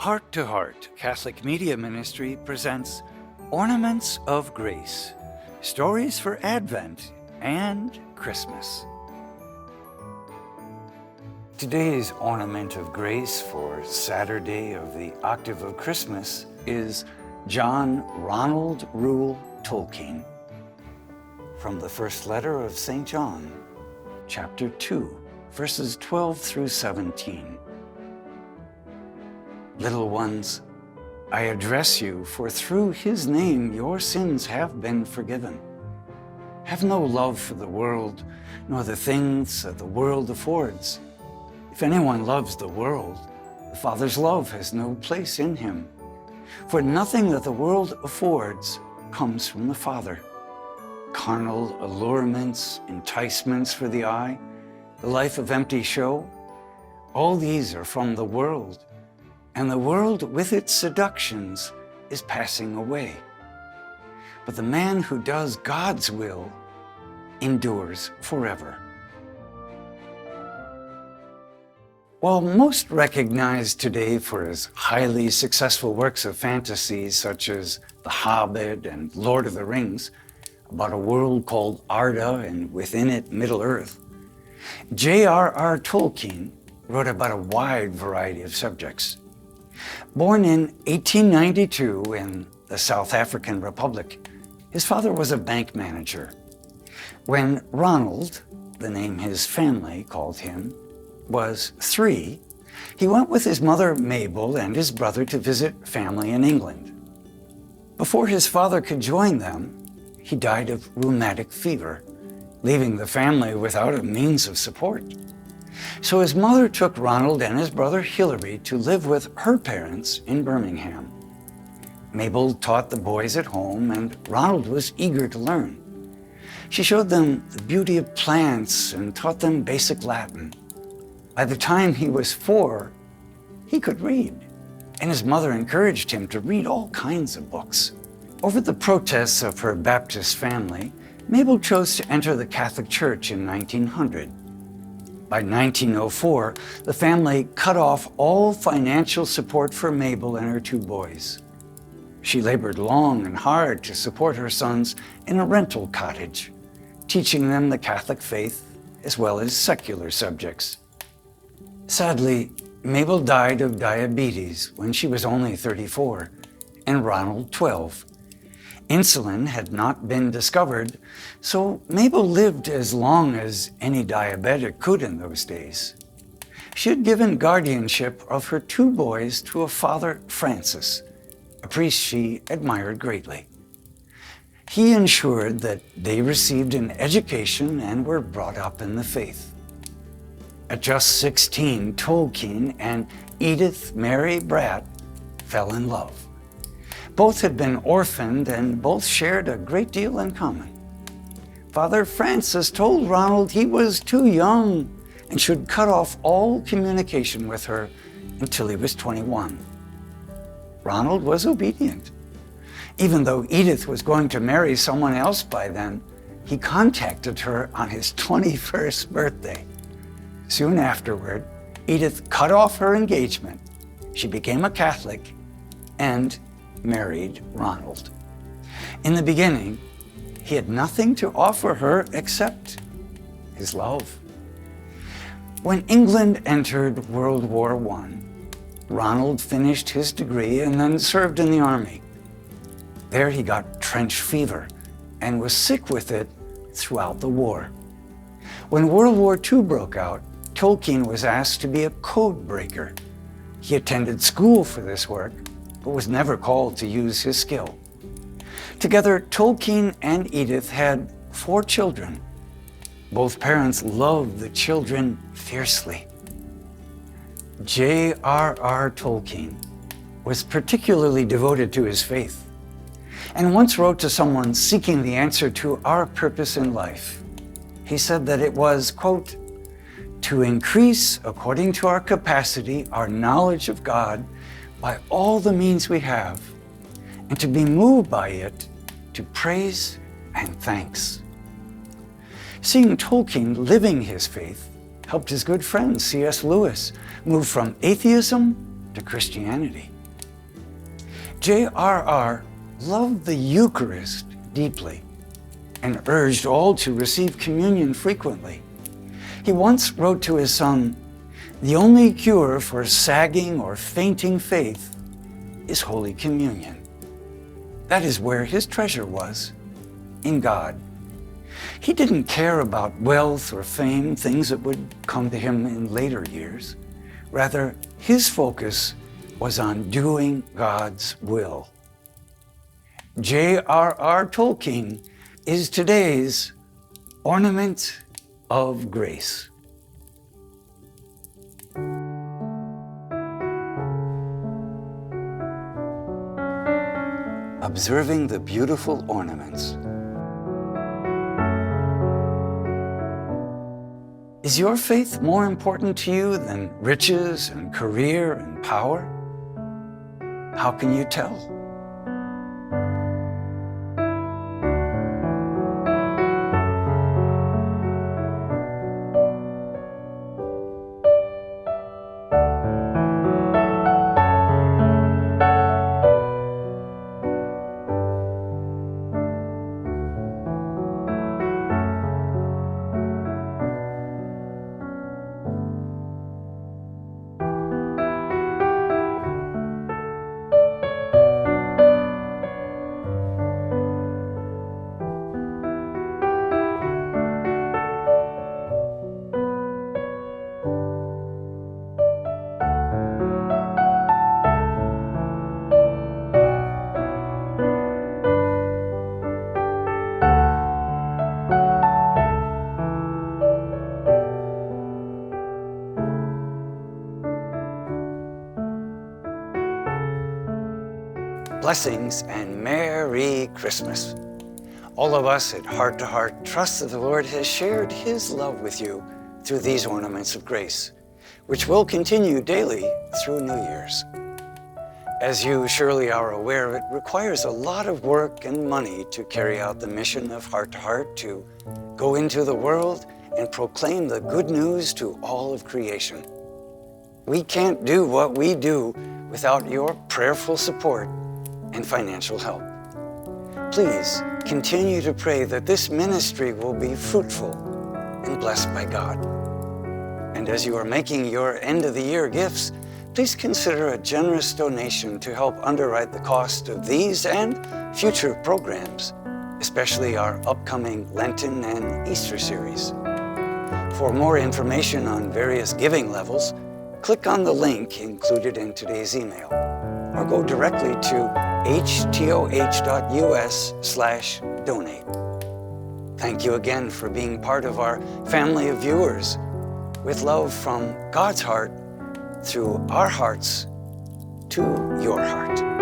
Heart to Heart Catholic Media Ministry presents Ornaments of Grace, stories for Advent and Christmas. Today's ornament of grace for Saturday of the octave of Christmas is John Ronald Rule Tolkien. From the first letter of St. John, chapter 2, verses 12 through 17. Little ones, I address you, for through his name your sins have been forgiven. Have no love for the world, nor the things that the world affords. If anyone loves the world, the Father's love has no place in him. For nothing that the world affords comes from the Father. Carnal allurements, enticements for the eye, the life of empty show, all these are from the world. And the world with its seductions is passing away. But the man who does God's will endures forever. While most recognized today for his highly successful works of fantasy such as The Hobbit and Lord of the Rings, about a world called Arda and within it Middle-earth, J.R.R. Tolkien wrote about a wide variety of subjects. Born in 1892 in the South African Republic, his father was a bank manager. When Ronald, the name his family called him, was 3, he went with his mother Mabel and his brother to visit family in England. Before his father could join them, he died of rheumatic fever, leaving the family without a means of support. So his mother took Ronald and his brother Hilary to live with her parents in Birmingham. Mabel taught the boys at home, and Ronald was eager to learn. She showed them the beauty of plants and taught them basic Latin. By the time he was 4, he could read, and his mother encouraged him to read all kinds of books. Over the protests of her Baptist family, Mabel chose to enter the Catholic Church in 1900. By 1904, the family cut off all financial support for Mabel and her 2 boys. She labored long and hard to support her sons in a rental cottage, teaching them the Catholic faith as well as secular subjects. Sadly, Mabel died of diabetes when she was only 34, and Ronald 12. Insulin had not been discovered, so Mabel lived as long as any diabetic could in those days. She had given guardianship of her 2 boys to a Father Francis, a priest she admired greatly. He ensured that they received an education and were brought up in the faith. At just 16, Tolkien and Edith Mary Bratt fell in love. Both had been orphaned and both shared a great deal in common. Father Francis told Ronald he was too young and should cut off all communication with her until he was 21. Ronald was obedient. Even though Edith was going to marry someone else by then, he contacted her on his 21st birthday. Soon afterward, Edith cut off her engagement. She became a Catholic and married Ronald. In the beginning, he had nothing to offer her except his love. When England entered World War I, Ronald finished his degree and then served in the army. There he got trench fever and was sick with it throughout the war. When World War II broke out, Tolkien was asked to be a code breaker. He attended school for this work, but was never called to use his skill. Together, Tolkien and Edith had 4 children. Both parents loved the children fiercely. J.R.R. Tolkien was particularly devoted to his faith, and once wrote to someone seeking the answer to our purpose in life. He said that it was, quote, to increase, according to our capacity, our knowledge of God by all the means we have, and to be moved by it to praise and thanks. Seeing Tolkien living his faith helped his good friend C.S. Lewis move from atheism to Christianity. J.R.R. loved the Eucharist deeply and urged all to receive communion frequently. He once wrote to his son, "The only cure for sagging or fainting faith is Holy Communion." That is where his treasure was, in God. He didn't care about wealth or fame, things that would come to him in later years. Rather, his focus was on doing God's will. J.R.R. Tolkien is today's Ornament of Grace. Observing the beautiful ornaments. Is your faith more important to you than riches and career and power? How can you tell? Blessings and Merry Christmas. All of us at Heart to Heart trust that the Lord has shared His love with you through these ornaments of grace, which will continue daily through New Year's. As you surely are aware, it requires a lot of work and money to carry out the mission of Heart to Heart, to go into the world and proclaim the good news to all of creation. We can't do what we do without your prayerful support and financial help. Please continue to pray that this ministry will be fruitful and blessed by God. And as you are making your end-of-the-year gifts, please consider a generous donation to help underwrite the cost of these and future programs, especially our upcoming Lenten and Easter series. For more information on various giving levels, click on the link included in today's email, or go directly to htoh.us/donate. Thank you again for being part of our family of viewers. With love from God's heart, through our hearts to your heart.